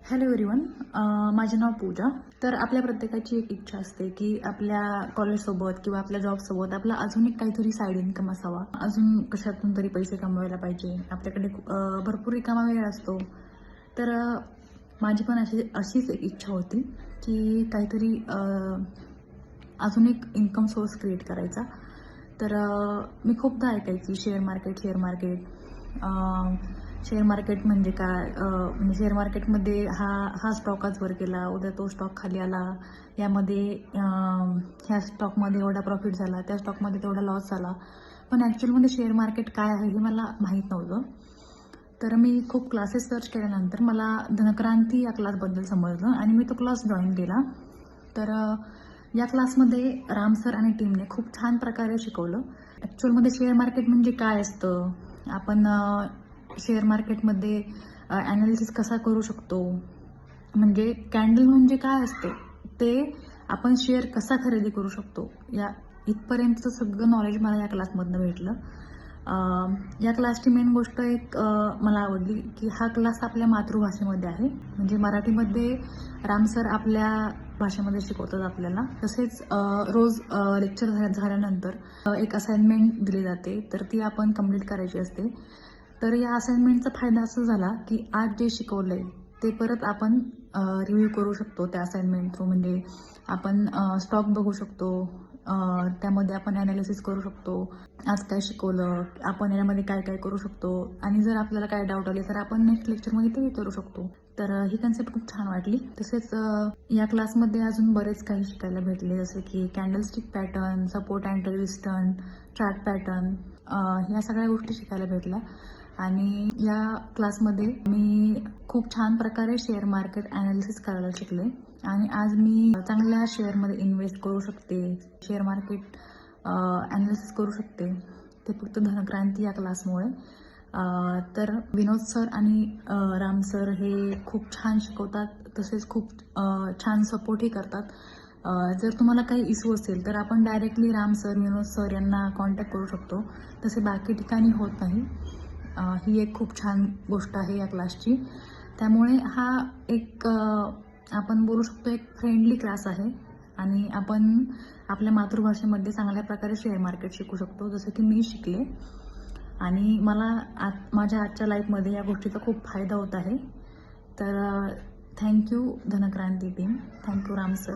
Hello everyone. माझे नाव पूजा. तर आपल्या प्रत्येकाची एक इच्छा असते की आपल्या कॉलेजसोबत किंवा आपल्या जॉबसोबत आपला अजून एक काहीतरी साईड इन्कम असावा, अजून कशातून तरी पैसे कमवायला पाहिजे. आपल्याकडे भरपूर रिकामा वेळ असतो. तर माझी पण अशीच एक इच्छा होती की काहीतरी अजून एक इन्कम सोर्स क्रिएट करायचा. तर मी खूपदा ऐकायची शेअर मार्केट. शेअर मार्केट म्हणजे काय? म्हणजे शेअर मार्केटमध्ये हा स्टॉक आज वर गेला, उद्या तो स्टॉक खाली आला, यामध्ये ह्या स्टॉकमध्ये एवढा प्रॉफिट झाला, त्या स्टॉकमध्ये तेवढा लॉस झाला. पण ॲक्च्युअलमध्ये शेअर मार्केट काय आहे हे मला माहीत नव्हतं. तर मी खूप क्लासेस सर्च केल्यानंतर मला धनक्रांती या क्लासबद्दल समजलं आणि मी तो क्लास जॉईन केला. तर या क्लासमध्ये राम सर आणि टीमने खूप छान प्रकारे शिकवलं. ॲक्च्युअलमध्ये शेअर मार्केट म्हणजे काय असतं, आपण शेअर मार्केटमध्ये ॲनालिसिस कसा करू शकतो, म्हणजे कॅन्डल म्हणजे काय असते ते, आपण शेअर कसा खरेदी करू शकतो, या इथपर्यंतचं सगळं नॉलेज मला या क्लासमधनं भेटलं. या क्लासची मेन गोष्ट एक मला आवडली की हा क्लास आपल्या मातृभाषेमध्ये आहे. म्हणजे मराठीमध्ये राम सर आपल्या भाषेमध्ये शिकवतात आपल्याला. तसेच रोज लेक्चर झाल्यानंतर एक असाइनमेंट दिली जाते, तर ती आपण कंप्लीट करायची असते. तर या असाइनमेंटचा फायदा असा झाला की आज जे शिकवलंय ते परत आपण रिव्ह्यू करू शकतो त्या असाइनमेंट थ्रू. म्हणजे आपण स्टॉक बघू शकतो, त्यामध्ये आपण ॲनालिसिस करू शकतो. आज काय शिकवलं, आपण यामध्ये काय काय करू शकतो, आणि जर आपल्याला काय डाऊट आले तर आपण नेक्स्ट लेक्चरमध्ये ते करू शकतो. तर ही कन्सेप्ट खूप छान वाटली. तसेच या क्लासमध्ये अजून बरेच काही शिकायला भेटले, जसे की candlestick pattern, support and resistant, chart pattern, ह्या सगळ्या गोष्टी शिकायला भेटल्या. आणि या क्लासमध्ये मी खूप छान प्रकारे शेअर मार्केट ॲनालिसिस करायला शिकले आणि आज मी चांगल्या शेअरमध्ये इन्व्हेस्ट करू शकते, शेअर मार्केट ॲनालिसिस करू शकते, ते फक्त धनक्रांती या क्लासमुळे. तर विनोद सर आणि राम सर हे खूप छान शिकवतात, तसेच खूप छान सपोर्टही करतात. जर तुम्हाला काही इश्यू असेल तर आपण डायरेक्टली राम सर, विनोद सर यांना कॉन्टॅक्ट करू शकतो, तसे बाकी ठिकाणी होत नाही. ही एक खूप छान गोष्ट आहे या क्लासची. त्यामुळे हा एक आपण बोलू शकतो एक फ्रेंडली क्लास आहे आणि आपण आपल्या मातृभाषेमध्ये चांगल्या प्रकारे शेअर मार्केट शिकू शकतो, जसं की मी शिकले. आणि मला माझ्या आजच्या लाईफमध्ये या गोष्टीचा खूप फायदा होत आहे. तर thank you Dhankranti team, thank you Ram sir.